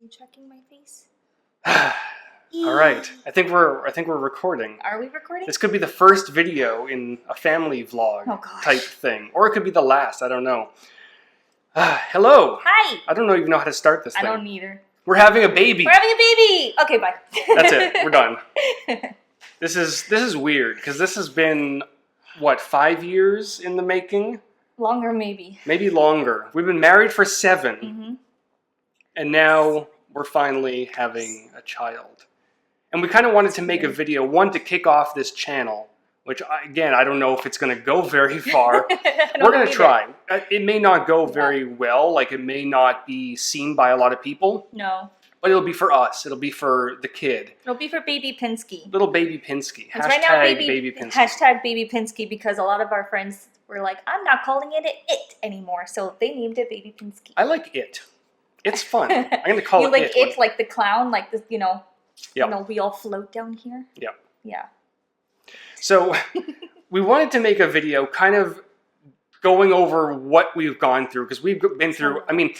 You checking my face? All right. I think we're recording. Are we recording? This could be the first video in a family vlog type thing, or it could be the last. I don't know. Hello. Hi. I don't even know how to start this thing. I don't either. We're having a baby. We're having a baby. Okay, bye. That's it. We're done. This is weird because this has been what, 5 years in the making? Longer, maybe. Maybe longer. We've been married for 7. Mm-hmm. And now we're finally having a child. And we kind of wanted to make a video, one, to kick off this channel, which, again, I don't know if it's going to go very far. We're going to try. It may not go very well. Like, it may not be seen by a lot of people. No. But it'll be for us. It'll be for the kid. It'll be for baby Pinsky. Little baby Pinsky. It's right now baby Pinsky. Hashtag baby Pinsky, because a lot of our friends were like, I'm not calling it it anymore. So they named it baby Pinsky. I like it. It's fun. I'm going to call it it. You like it, like the clown, like this, Yep. We all float down here? Yeah. Yeah. So we wanted to make a video kind of going over what we've gone through, because we've been through, I mean,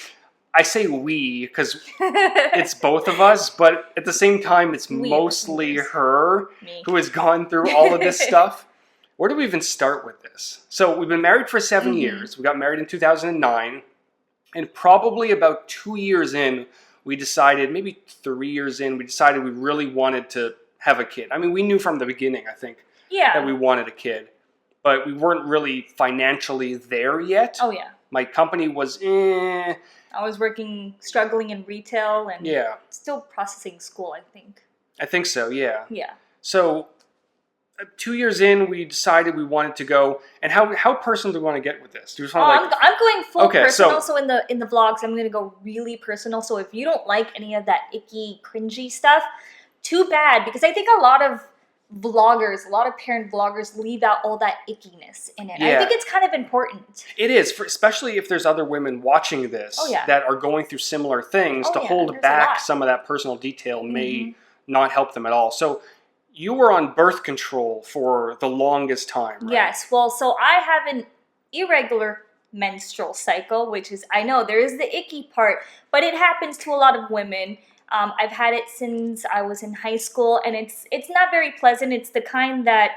I say we because it's both of us, but at the same time, it's mostly her who has gone through all of this stuff. Where do we even start with this? So we've been married for 7 years. We got married in 2009. And probably about 2 years in, we decided, maybe 3 years in, we decided we really wanted to have a kid. I mean, we knew from the beginning, I think, that we wanted a kid. But we weren't really financially there yet. Oh, yeah. My company was, I was struggling in retail and still processing school, I think. I think so, yeah. Yeah. So 2 years in, we decided we wanted to go. And how personal do we want to get with this? Do you just want to I'm going full personal. So in the vlogs, I'm going to go really personal. So if you don't like any of that icky, cringy stuff, too bad. Because I think a lot of vloggers, a lot of parent vloggers leave out all that ickiness in it. Yeah. I think it's kind of important. It is, especially if there's other women watching this that are going through similar things. To hold back some of that personal detail may not help them at all. So you were on birth control for the longest time, right? Yes. Well, so I have an irregular menstrual cycle, which is, I know there is the icky part, but it happens to a lot of women. I've had it since I was in high school, and it's not very pleasant. It's the kind that,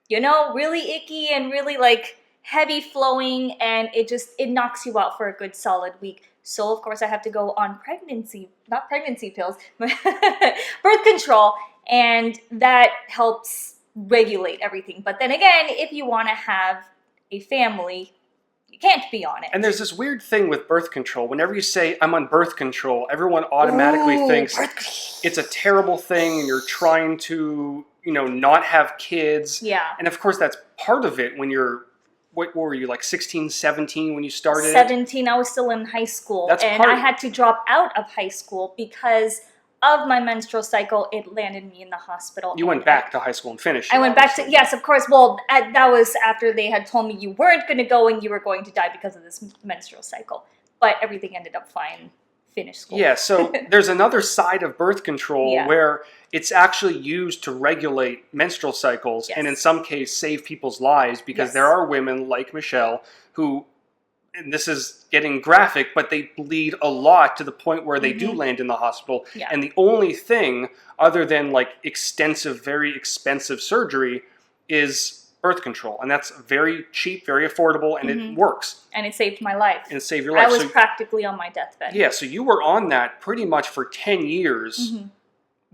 really icky and really like heavy flowing, and it knocks you out for a good solid week. So of course I have to go on not pregnancy pills, birth control. And that helps regulate everything. But then again, if you want to have a family, you can't be on it. And there's this weird thing with birth control. Whenever you say, I'm on birth control, everyone automatically thinks it's a terrible thing and you're trying to, not have kids. Yeah. And of course, that's part of it when you're, what were you, like 16, 17 when you started? 17, I was still in high school. I had to drop out of high school because of my menstrual cycle. It landed me in the hospital. You went back to high school and finished. I went back to, yes, of course. Well, that was after they had told me you weren't going to go and you were going to die because of this menstrual cycle. But everything ended up fine. Finished school. Yeah, so there's another side of birth control where it's actually used to regulate menstrual cycles and in some cases save people's lives, because there are women like Michelle who, and this is getting graphic, but they bleed a lot to the point where they do land in the hospital. Yeah. And the only thing other than like extensive, very expensive surgery is birth control. And that's very cheap, very affordable, and it works. And it saved my life. And it saved your life. I was practically on my deathbed. Yeah, so you were on that pretty much for 10 years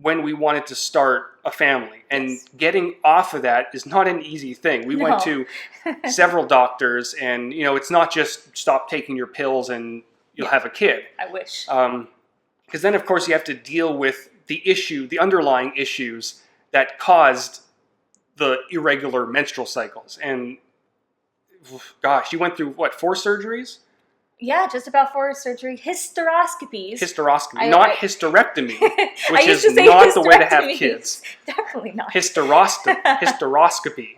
when we wanted to start a family. And getting off of that is not an easy thing. We went to several doctors, and it's not just stop taking your pills and you'll have a kid. I wish. Because then, of course, you have to deal with the underlying issues that caused the irregular menstrual cycles. And gosh, you went through, what, 4 surgeries? Yeah, just about 4 surgeries. Hysteroscopies. Hysteroscopy, not hysterectomy, which is not the way to have kids. Definitely not. Hysteroscopy,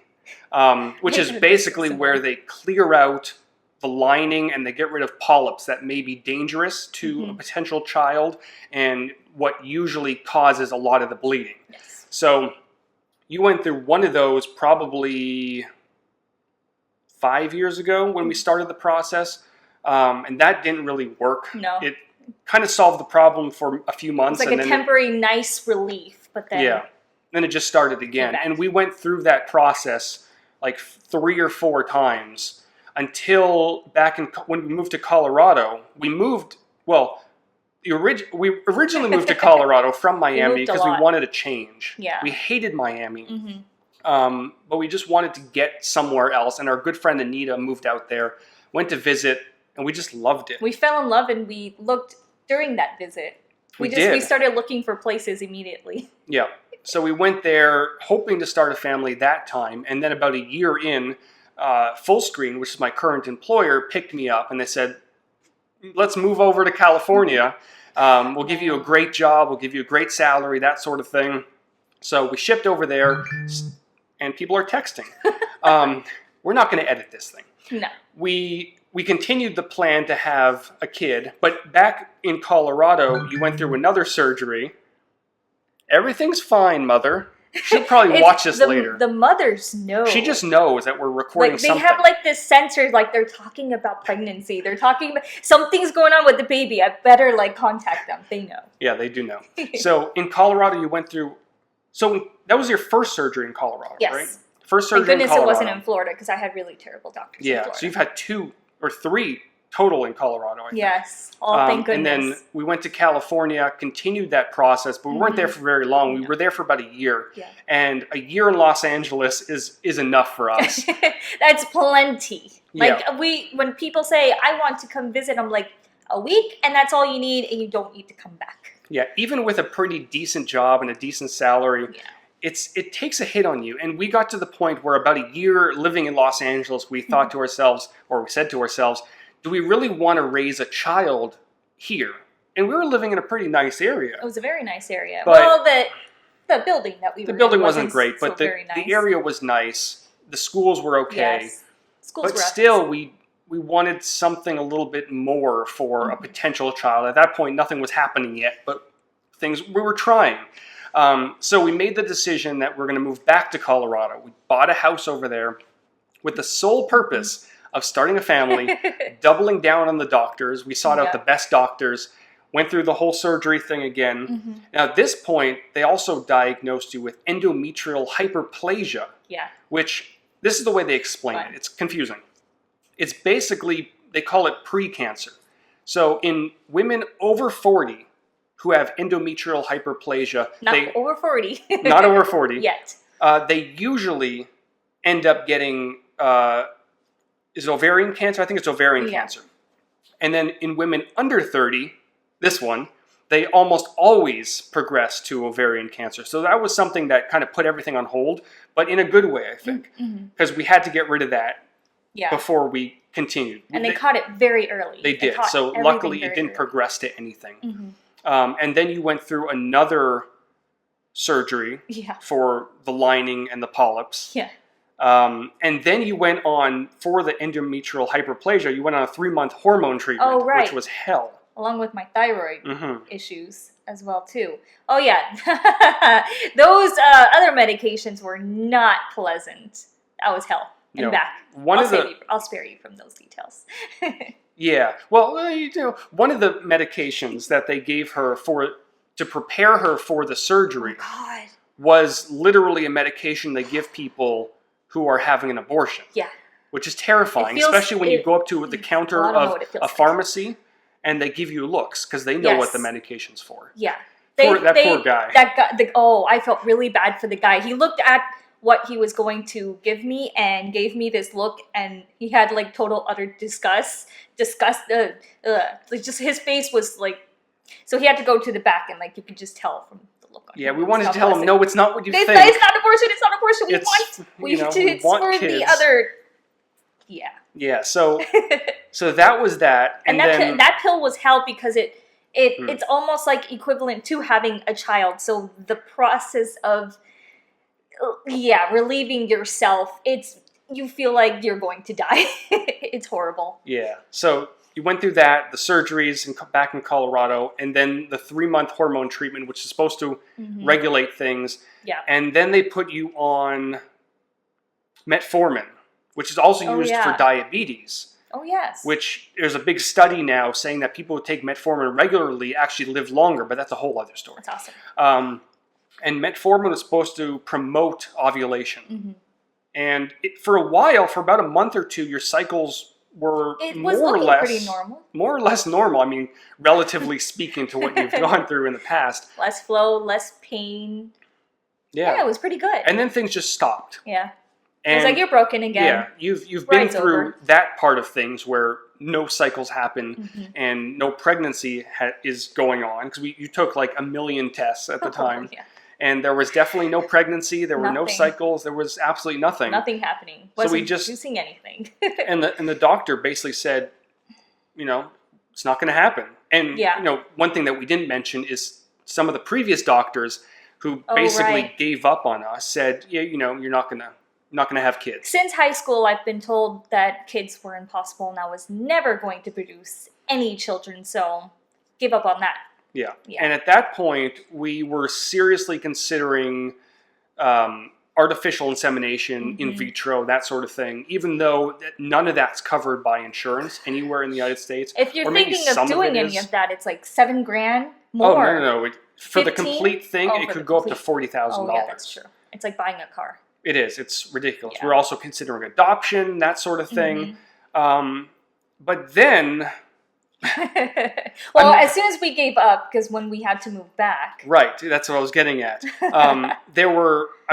which is basically where they clear out the lining and they get rid of polyps that may be dangerous to a potential child and what usually causes a lot of the bleeding. Yes. So you went through one of those probably 5 years ago when we started the process. And that didn't really work. No. kind of solved the problem for a few months. It's like and a then temporary nice relief, but then yeah, then it just started again. And we went through that process like 3 or 4 times until when we moved to Colorado. We originally moved to Colorado from Miami because we wanted a change. Yeah. We hated Miami. But we just wanted to get somewhere else. And our good friend Anita moved out there, went to visit, and we just loved it. We fell in love, and we looked during that visit. We started looking for places immediately. Yeah. So we went there hoping to start a family that time. And then about a year in, Fullscreen, which is my current employer, picked me up and they said, let's move over to California. We'll give you a great job. We'll give you a great salary, that sort of thing. So we shipped over there, and people are texting. We're not going to edit this thing. No. We continued the plan to have a kid, but back in Colorado, you went through another surgery. Everything's fine, Mother. She'll probably watch this later. The mothers know. She just knows that we're recording something. They have like this sensor, like they're talking about pregnancy. They're talking about something's going on with the baby. I better like contact them. They know. Yeah, they do know. So in Colorado, you went through. So that was your first surgery in Colorado, yes. Right? First surgery in Colorado. Thank goodness it wasn't in Florida because I had really terrible doctors. Yeah, in Florida. So you've had 2 or 3 total in Colorado, I think. Yes. Oh, thank goodness. And then we went to California, continued that process, but we weren't there for very long. We were there for about a year. Yeah. And a year in Los Angeles is enough for us. That's plenty. Like yeah. When people say, I want to come visit, I'm like, a week and that's all you need and you don't need to come back. Yeah, even with a pretty decent job and a decent salary, it takes a hit on you. And we got to the point where about a year living in Los Angeles, we thought to ourselves, or we said to ourselves, do we really want to raise a child here? And we were living in a pretty nice area. It was a very nice area. But well, the building that we were in. The building wasn't great, but the area was nice. The schools were okay. Yes. Schools but still, we wanted something a little bit more for a potential child. At that point, nothing was happening yet, but we were trying. So we made the decision that we're going to move back to Colorado. We bought a house over there with the sole purpose of starting a family, doubling down on the doctors. We sought out the best doctors, went through the whole surgery thing again. Now, at this point, they also diagnosed you with endometrial hyperplasia, which, this is the way they explain it. It's confusing. It's basically, they call it pre-cancer. So in women over 40 who have endometrial hyperplasia, over 40. Not over 40. Yet. They usually end up getting... is it ovarian cancer? I think it's ovarian cancer. And then in women under 30, this one, they almost always progress to ovarian cancer. So that was something that kind of put everything on hold, but in a good way, I think, because we had to get rid of that before we continued. And they caught it very early. They did. So luckily it didn't progress to anything. And then you went through another surgery for the lining and the polyps. Yeah. And then you went on, for the endometrial hyperplasia, you went on a 3-month hormone treatment, which was hell. Along with my thyroid issues as well, too. Oh, yeah. Those other medications were not pleasant. That was hell. And back. I'll spare you from those details. Yeah. Well, one of the medications that they gave her to prepare her for the surgery was literally a medication they give people who are having an abortion. Yeah. Which is terrifying, especially when you go up to the counter of a pharmacy and they give you looks because they know what the medication's for. Yeah. Poor guy. I felt really bad for the guy. He looked at what he was going to give me and gave me this look, and he had like total utter disgust. Like just his face was like, so he had to go to the back and like you could just tell from the look on him. We wanted to tell him, no, it's not what you think. It's not abortion. It's not abortion. It's for kids. The other. Yeah. Yeah. So that was that, and then that pill was hell because it's almost like equivalent to having a child. So the process of relieving yourself, you feel like you're going to die. It's horrible. Yeah. So you went through that, the surgeries back in Colorado, and then the 3-month hormone treatment, which is supposed to regulate things. Yeah. And then they put you on metformin, which is also used for diabetes. Oh, yes. Which there's a big study now saying that people who take metformin regularly actually live longer, but that's a whole other story. That's awesome. And metformin is supposed to promote ovulation. Mm-hmm. And for a while, for about a month or two, your cycles were more or less normal. I mean, relatively speaking to what you've gone through in the past. Less flow, less pain. Yeah, it was pretty good. And then things just stopped. Yeah. It was like you're broken again. Yeah, you've been through that part of things where no cycles happen and no pregnancy is going on, because you took like 1 million tests at the time. Yeah. And there was definitely no pregnancy. There were no cycles. There was absolutely nothing. Nothing happening. Wasn't producing anything. and the doctor basically said, it's not going to happen. And one thing that we didn't mention is some of the previous doctors who basically gave up on us said, you're not going to have kids. Since high school, I've been told that kids were impossible, and I was never going to produce any children. So, give up on that. Yeah. And at that point, we were seriously considering artificial insemination, in vitro, that sort of thing, even though none of that's covered by insurance anywhere in the United States. If you're thinking of doing any of that, it's like $7,000 more. Oh, no. For the complete thing, it could go up to $40,000. Oh, yeah, that's true. It's like buying a car. It is. It's ridiculous. Yeah. We're also considering adoption, that sort of thing. But then... as soon as we gave up, because when we had to move back. Right, that's what I was getting at. I'm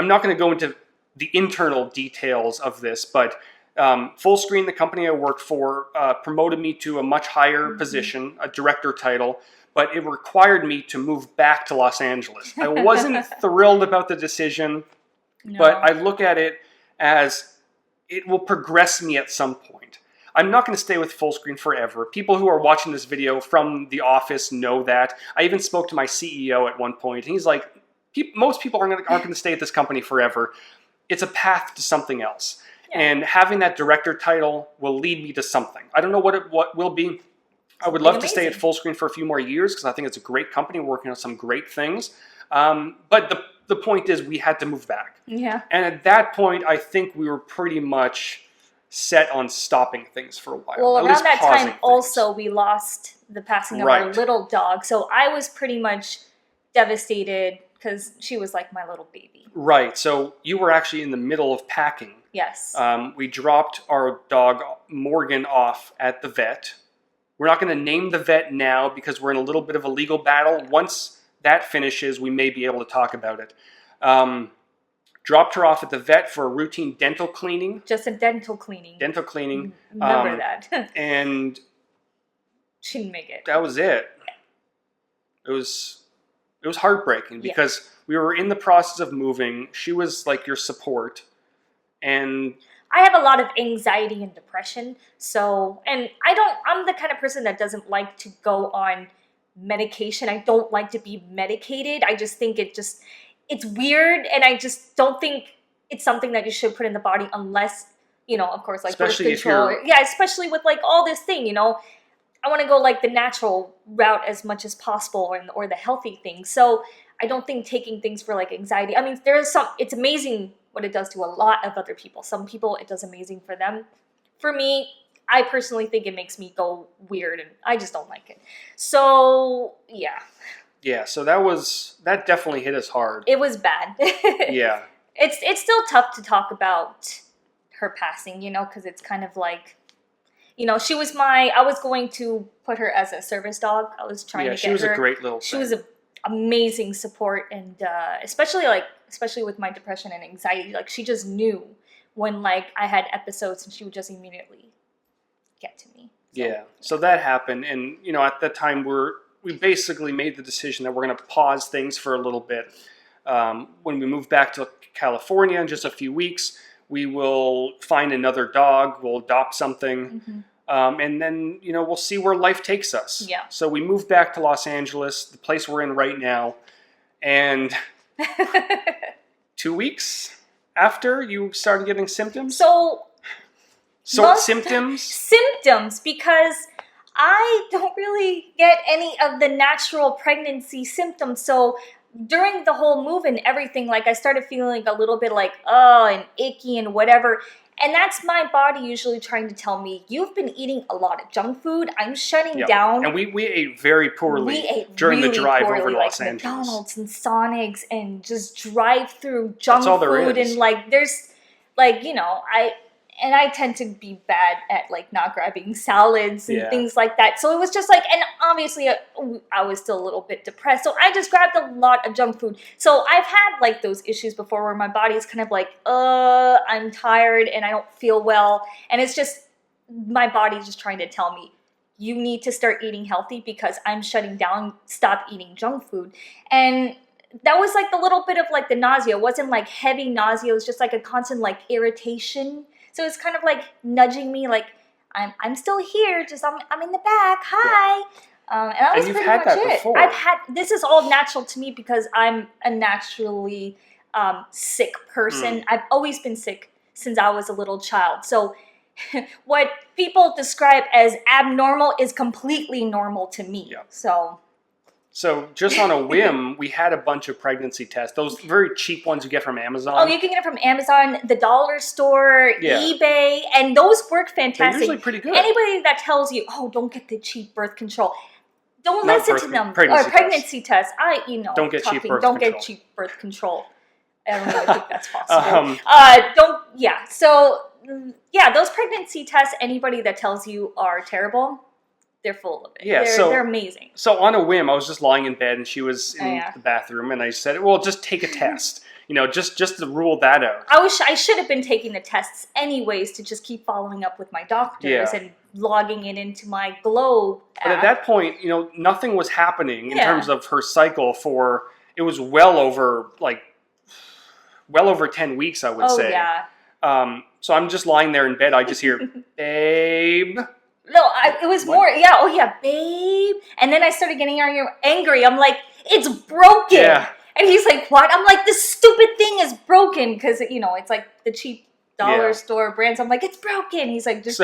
not going to go into the internal details of this, but Fullscreen, the company I worked for, promoted me to a much higher position, a director title, but it required me to move back to Los Angeles. I wasn't thrilled about the decision, but I look at it as it will progress me at some point. I'm not going to stay with Fullscreen forever. People who are watching this video from the office know that. I even spoke to my CEO at one point, and he's like, most people aren't going to stay at this company forever. It's a path to something else. Yeah. And having that director title will lead me to something. I don't know what will be. I would love to stay at Fullscreen for a few more years, because I think it's a great company working on some great things. But the point is, we had to move back. Yeah. And at that point, I think we were pretty much set on stopping things for a while. Well, around that time also, we lost the passing of our little dog. So I was pretty much devastated, because she was like my little baby. Right. So you were actually in the middle of packing. Yes. We dropped our dog, Morgan, off at the vet. We're not going to name the vet now, because we're in a little bit of a legal battle. Yeah. Once that finishes, we may be able to talk about it. Dropped her off at the vet for a routine dental cleaning. Just a dental cleaning. Dental cleaning. Remember that. And she didn't make it. That was it. It was heartbreaking, because we were in the process of moving. She was like your support. And I have a lot of anxiety and depression. And I'm the kind of person that doesn't like to go on medication. I don't like to be medicated. I just think it's weird, and I just don't think it's something that you should put in the body unless, of course, like birth control. Yeah, especially with like all this thing, I want to go like the natural route as much as possible, or the healthy thing. So I don't think taking things for like anxiety. I mean, it's amazing what it does to a lot of other people. Some people, it does amazing for them. For me, I personally think it makes me go weird, and I just don't like it. So, yeah. Yeah, so that definitely hit us hard. It was bad. Yeah. It's still tough to talk about her passing, because it's kind of like, she was I was going to put her as a service dog. I was trying to get her. Yeah, she was a great little thing. She was an amazing support, and especially with my depression and anxiety, like she just knew when like I had episodes, and she would just immediately get to me. So. Yeah, so that happened, and at that time we basically made the decision that we're going to pause things for a little bit. When we move back to California in just a few weeks, we will find another dog, we'll adopt something, and then, we'll see where life takes us. Yeah. So we moved back to Los Angeles, the place we're in right now, and 2 weeks after you started getting symptoms? So symptoms? Symptoms, because I don't really get any of the natural pregnancy symptoms. So during the whole move and everything, like I started feeling a little bit like, oh, and icky and whatever. And that's my body usually trying to tell me, you've been eating a lot of junk food. I'm shutting down. And we ate very poorly during the drive over to Los Angeles. McDonald's and Sonics and just drive through junk That's all there food. is. And like, there's like, you know, I tend to be bad at like not grabbing salads and things like that. So it was just like, and obviously I was still a little bit depressed. So I just grabbed a lot of junk food. So I've had like those issues before where my body's kind of like, I'm tired and I don't feel well. And it's just, my body's just trying to tell me, you need to start eating healthy because I'm shutting down, stop eating junk food. And that was like the little bit of like the nausea. It wasn't like heavy nausea. It was just like a constant like irritation. So it's kind of like nudging me, like I'm still here, just I'm in the back. Hi, and that was pretty much it. Before. This is all natural to me because I'm a naturally sick person. I've always been sick since I was a little child. So what people describe as abnormal is completely normal to me. Yeah. So just on a whim, we had a bunch of pregnancy tests. Those very cheap ones you get from Amazon. Oh, you can get it from Amazon, the dollar store, eBay, and those work fantastic. They're usually pretty good. Anybody that tells you, oh, don't get the cheap birth control, don't listen to them. Pregnancy tests. Don't get cheap birth control. Don't get cheap birth control. I don't even think that's possible. Those pregnancy tests, anybody that tells you are terrible, they're full of it. Yeah, they're amazing. So on a whim, I was just lying in bed and she was in the bathroom and I said, well, just take a test. You know, just to rule that out. I should have been taking the tests anyways to just keep following up with my doctors and logging it into my Glow app. But at that point, you know, nothing was happening in terms of her cycle it was well over 10 weeks, I would say. Oh, yeah. So I'm just lying there in bed. I just hear, babe. No, it was more, babe. And then I started getting angry. I'm like, it's broken. Yeah. And he's like, what? I'm like, this stupid thing is broken. Because, you know, it's like the cheap dollar store brands. I'm like, it's broken. He's like, just...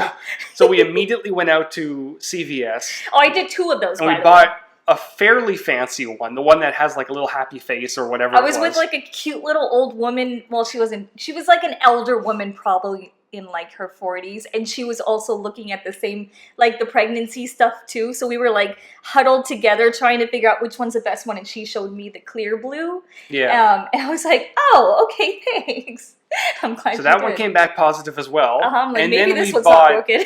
So we immediately went out to CVS. Oh, I did 2 of those, and we bought a fairly fancy one. The one that has like a little happy face or whatever I was with like a cute little old woman. Well, she was like an elder woman probably in like her 40s, and she was also looking at the same, like the pregnancy stuff too. So we were like huddled together trying to figure out which one's the best one, and she showed me the clear blue. Yeah. And I was like, oh, okay, thanks. I'm glad. So that one came back positive as well. I'm like, and maybe this one's not broken.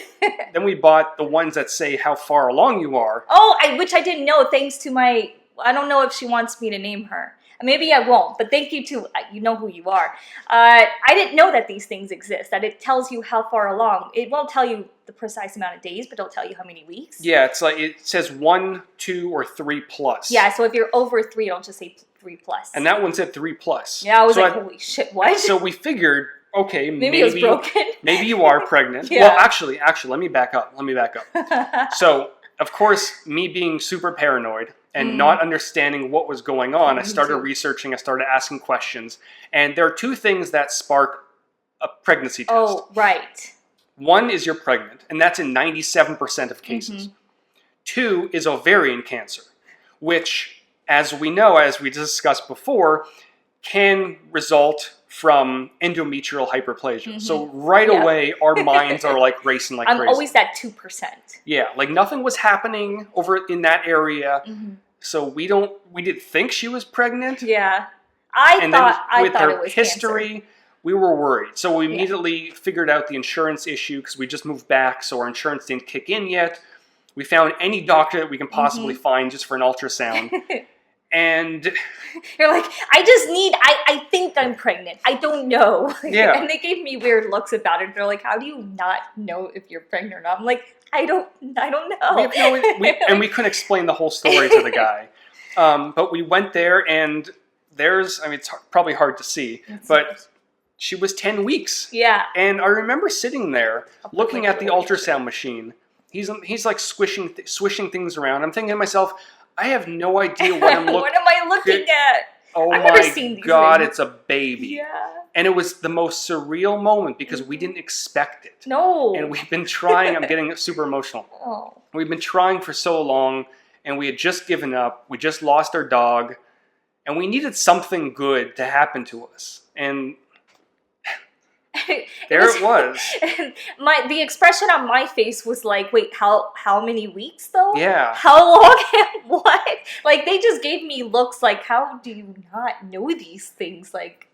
Then we bought the ones that say how far along you are. Oh, which I didn't know, thanks to I don't know if she wants me to name her. Maybe I won't, but thank you to, you know who you are. I didn't know that these things exist, that it tells you how far along. It won't tell you the precise amount of days, but it'll tell you how many weeks. Yeah, it's like, it says 1, 2, or 3 plus. Yeah, so if you're over 3, it'll just say 3 plus. And that one said 3 plus. Yeah, I was holy shit, what? So we figured, okay, maybe it was broken. Maybe you are pregnant. Yeah. Well, actually, let me back up. So, of course, me being super paranoid and not understanding what was going on, I started researching, I started asking questions. And there are 2 things that spark a pregnancy test. Oh, right. One is you're pregnant, and that's in 97% of cases. 2 is ovarian cancer, which, as we know, as we discussed before, can result from endometrial hyperplasia. So right away, our minds are like racing like crazy. I'm always at 2%. Yeah, like nothing was happening over in that area. So we didn't think she was pregnant. Yeah. I thought it was history, cancer. We were worried. So we immediately figured out the insurance issue because we just moved back, so our insurance didn't kick in yet. We found any doctor that we can possibly find just for an ultrasound. And you're like, I think I'm pregnant. I don't know. Yeah. And they gave me weird looks about it. They're like, how do you not know if you're pregnant or not? I'm like, I don't know. And we couldn't explain the whole story to the guy. But we went there and it's probably hard to see, but she was 10 weeks. Yeah. And I remember sitting there looking at the ultrasound machine. He's like swishing things around. I'm thinking to myself, I have no idea what I'm looking at. What am I looking at? Oh I've my never seen these God, things. it's a baby. Yeah. And it was the most surreal moment because we didn't expect it. No. And we've been trying, I'm getting super emotional. Oh. We've been trying for so long and we had just given up. We just lost our dog and we needed something good to happen to us. And there it was. The expression on my face was like, wait, how many weeks though? Yeah. How long and what? Like, they just gave me looks like, how do you not know these things? Like,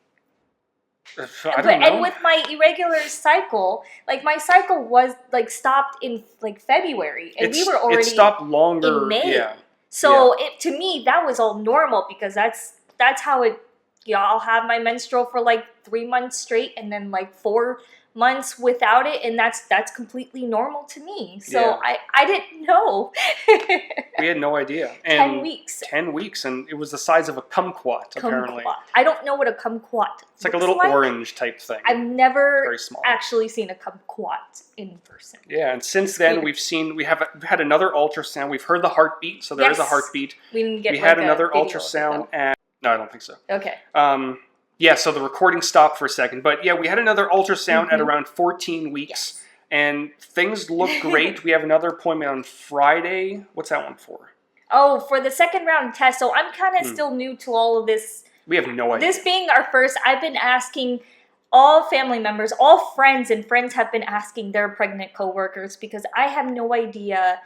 I don't know. and with my irregular cycle, like my cycle was like stopped in like February, and we were already it stopped longer in May. Yeah. So to me that was all normal, because that's how it. Yeah, I'll have my menstrual for like 3 months straight, and then like 4 months without it, and that's completely normal to me. So I didn't know. We had no idea. And 10 weeks. 10 weeks, and it was the size of a kumquat, apparently. Kumquat. I don't know what a kumquat. It's like a little orange type thing. I've never Very small. actually seen a kumquat in person. Yeah, and since then we've had another ultrasound. We've heard the heartbeat, so there is a heartbeat. We didn't get. We had another ultrasound at. No, I don't think so. Okay. Yeah, so the recording stopped for a second. But yeah, we had another ultrasound at around 14 weeks. And things look great. We have another appointment on Friday. What's that one for? Oh, for the second round test. So I'm kind of still new to all of this. We have no idea. This being our first, I've been asking all family members, all friends, and friends have been asking their pregnant coworkers, because I have no idea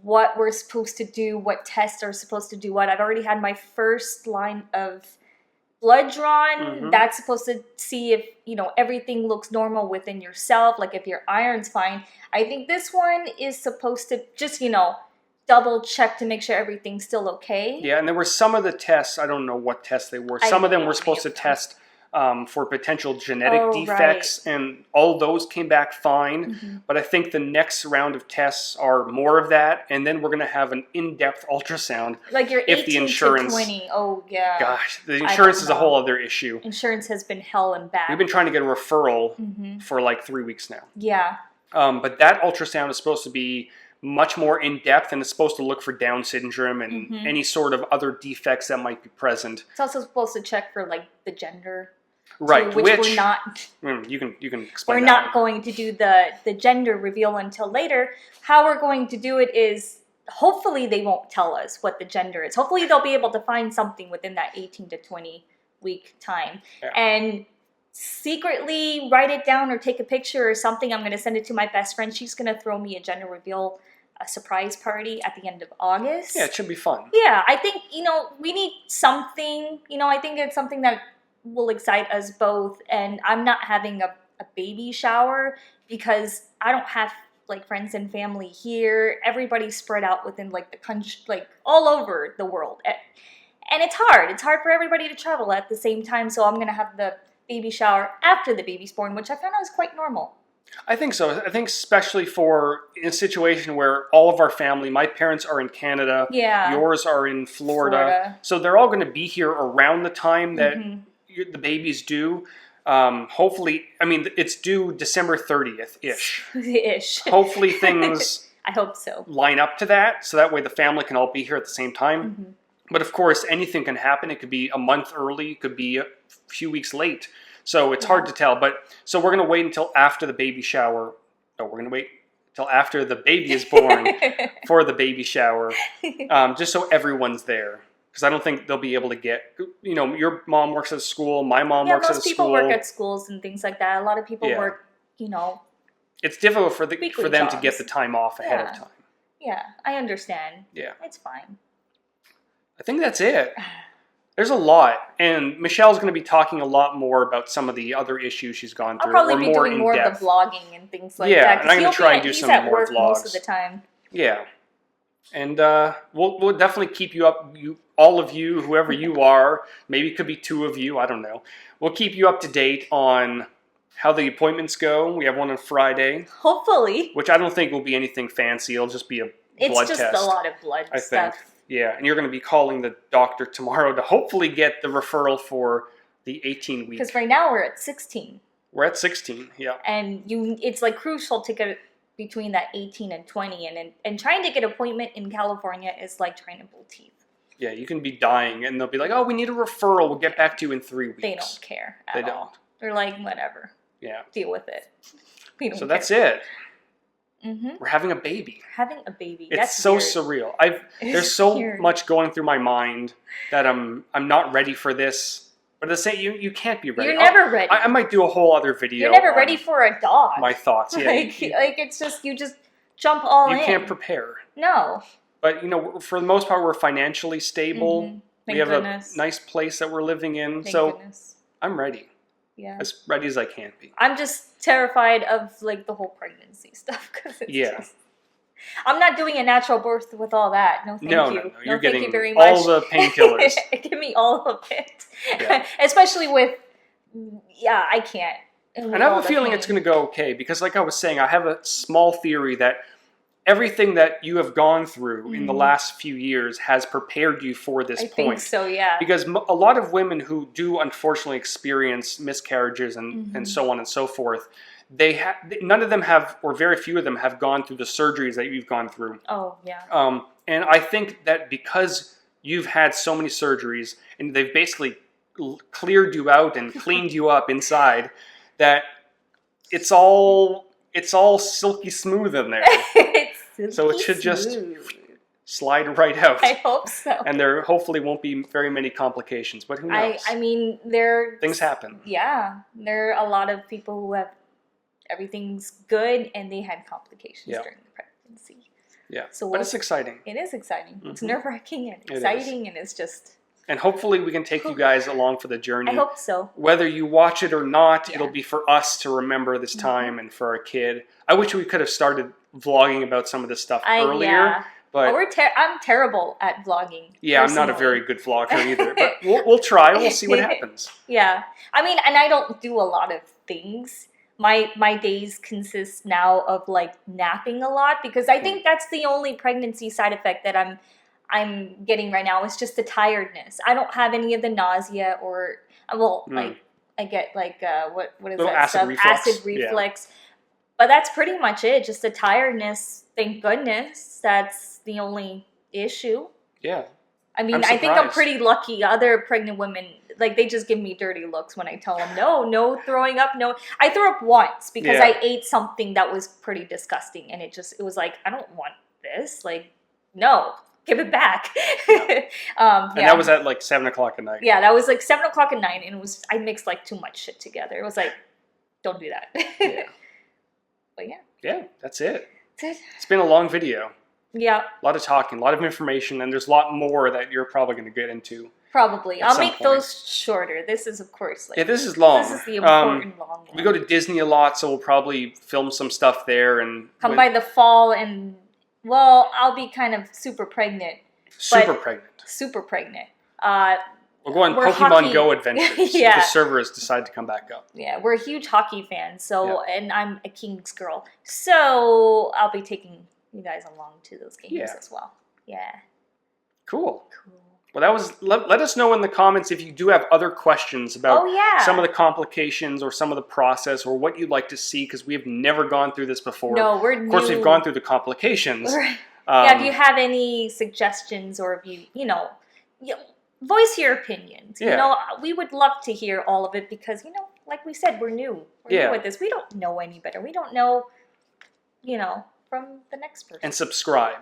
what we're supposed to do, what tests are supposed to do what. I've already had my first line of blood drawn. That's supposed to see if, everything looks normal within yourself, like if your iron's fine. I think this one is supposed to just, double check to make sure everything's still okay. Yeah, and there were some of the tests, I don't know what tests they were. Some of them were supposed to test for potential genetic defects, and all those came back fine. But I think the next round of tests are more of that, and then we're going to have an in-depth ultrasound. Like your 18 the insurance, to 20. Oh, yeah. Gosh, the insurance is a whole other issue. Insurance has been hell and back. We've been trying to get a referral for like 3 weeks now. Yeah. But that ultrasound is supposed to be much more in-depth, and it's supposed to look for Down syndrome and any sort of other defects that might be present. It's also supposed to check for like the gender. Right, too, which we're not. You can explain. We're not going to do the gender reveal until later. How we're going to do it is, hopefully they won't tell us what the gender is. Hopefully they'll be able to find something within that 18 to 20 week time, and secretly write it down or take a picture or something. I'm going to send it to my best friend. She's going to throw me a gender reveal, a surprise party at the end of August. Yeah, it should be fun. Yeah, I think, we need something. I think it's something that will excite us both. And I'm not having a baby shower because I don't have like friends and family here. Everybody's spread out within like the country, like all over the world. And it's hard. It's hard for everybody to travel at the same time. So I'm going to have the baby shower after the baby's born, which I found out is quite normal. I think so. I think especially for in a situation where all of our family, my parents are in Canada, yours are in Florida. So they're all going to be here around the time that the baby's due. Hopefully, I mean, it's due December 30th-ish. Ish. Hopefully things I hope so. Line up to that, so that way the family can all be here at the same time. But of course, anything can happen. It could be a month early, it could be a few weeks late. So it's hard to tell. But so we're going to wait until after the baby shower. No, we're going to wait until after the baby is born for the baby shower, just so everyone's there. Because I don't think they'll be able to get, your mom works at school, my mom works at a school. Most people work at schools and things like that. A lot of people work, It's difficult for them to get the time off ahead of time. Yeah, I understand. Yeah. It's fine. I think that's it. There's a lot, and Michelle's going to be talking a lot more about some of the other issues she's gone through. I'll probably be doing more of the vlogging and things like that. Yeah, and I'm going to try and do some more vlogs. Most of the time. Yeah, and we'll definitely keep you up, all of you, whoever you are. Maybe it could be two of you. I don't know. We'll keep you up to date on how the appointments go. We have one on Friday. Hopefully. Which I don't think will be anything fancy. It'll just be a blood test. It's just a lot of blood stuff. I think. Yeah, and you're going to be calling the doctor tomorrow to hopefully get the referral for the 18 weeks. Because right now we're at 16. We're at 16, yeah. And it's like crucial to get between that 18 and 20. And trying to get an appointment in California is like trying to pull teeth. Yeah, you can be dying and they'll be like, oh, we need a referral. We'll get back to you in 3 weeks. They don't care at all. They don't. They're like, whatever. Yeah. Deal with it. We don't so care. That's it. Mm-hmm. We're having a baby. Having a baby. It's That's so weird. surreal. There's so much going through my mind that I'm not ready for this. But at the same, you can't be ready. You're never ready. I might do a whole other video. You're never ready for a dog. My thoughts. Yeah. Like it's just you just jump all in. You can't prepare. No. But for the most part, we're financially stable. Mm-hmm. Thank we have goodness. a nice place that we're living in. Thank so goodness. I'm ready. Yeah. As ready as I can be. I'm just terrified of like the whole pregnancy stuff because it's just. I'm not doing a natural birth with all that. No, thank you. No. You're getting thank you very much. all the painkillers. Give me all of it. Yeah. Especially with, I can't. And I have a feeling it's going to go okay because, like I was saying, I have a small theory that everything that you have gone through in the last few years has prepared you for this point. I think so, yeah. Because a lot of women who do unfortunately experience miscarriages and so on and so forth, none of them have, or very few of them have gone through the surgeries that you've gone through. Oh, yeah. And I think that because you've had so many surgeries and they've basically cleared you out and cleaned you up inside, that it's all silky smooth in there. So it should just slide right out. I hope so. And there hopefully won't be very many complications, but who knows? I mean, things happen. Yeah, there are a lot of people who have everything's good and they had complications during the pregnancy. Yeah, so but it's exciting. It is exciting. It's nerve-wracking and exciting, and it's just... And hopefully we can take you guys along for the journey. I hope so. Whether you watch it or not, it'll be for us to remember this time and for our kid. I wish we could have started vlogging about some of this stuff earlier. But I'm terrible at vlogging. Yeah, personally. I'm not a very good vlogger either. But we'll try. We'll see what happens. Yeah. I mean, and I don't do a lot of things. My days consist now of like napping a lot because I think that's the only pregnancy side effect that I'm getting right now. It's just the tiredness. I don't have any of the nausea or like I get like what is that acid stuff? Reflux. Acid reflux. Yeah. But that's pretty much it. Just the tiredness. Thank goodness. That's the only issue. Yeah. I mean, I think I'm pretty lucky. Other pregnant women, like, they just give me dirty looks when I tell them, no throwing up, no. I threw up once because I ate something that was pretty disgusting. And it was like, I don't want this. Like, no, give it back. And that was at like 7 o'clock at night. Yeah, that was like 7 o'clock at night. And I mixed like too much shit together. It was like, don't do that. Yeah. But yeah. Yeah, that's it. That's it. It's been a long video. Yeah. A lot of talking, a lot of information, and there's a lot more that you're probably going to get into. Probably. I'll make those shorter. This is, of course, like... Yeah, this is long. This is the important long one. We go to Disney a lot, so we'll probably film some stuff there. And come by the fall and... Well, I'll be kind of super pregnant. Super pregnant. Super pregnant. We'll go on Pokemon Go adventures. Yeah. If the servers decide to come back up. Yeah, we're huge hockey fans, so and I'm a Kings girl. So I'll be taking you guys along to those games as well. Yeah. Cool. Well, that was. Let us know in the comments if you do have other questions about some of the complications or some of the process or what you'd like to see, because we have never gone through this before. No, we're new. Of course, we've gone through the complications. If you have any suggestions or if you know, voice your opinions. You know, we would love to hear all of it because, like we said, we're new. We're new at this. We don't know any better. We don't know, from the next person. And subscribe.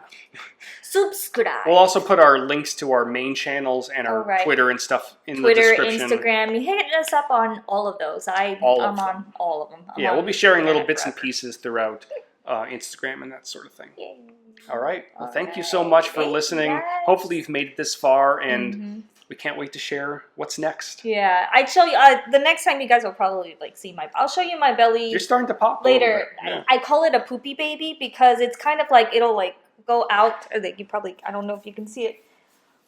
Subscribe. We'll also put our links to our main channels and our Twitter and stuff in the description. Twitter, Instagram. You hit us up on all of those. I'm on all of them. We'll be sharing little bits and pieces throughout Instagram and that sort of thing. Yay. All right. Well, thank you so much for listening. Yes. Hopefully you've made it this far, and we can't wait to share what's next. Yeah, I'd show you. The next time you guys will probably see I'll show you my belly. You're starting to pop later. Yeah. I call it a poopy baby because it's kind of like it'll like go out. Like I don't know if you can see it,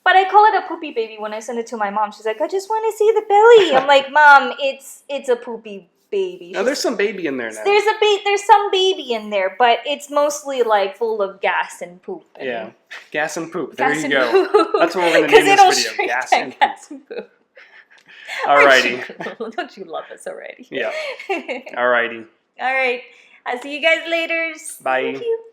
but I call it a poopy baby when I send it to my mom. She's like, I just want to see the belly. I'm like, Mom, it's a poopy baby. No, there's some baby in there now. There's some baby in there, but it's mostly like full of gas and poop. Gas and poop. There you go. That's what we're going to name this video. Gas and poop. Alrighty. Don't you love us already? Yeah. Alrighty. All right. I'll see you guys later. Bye. Thank you.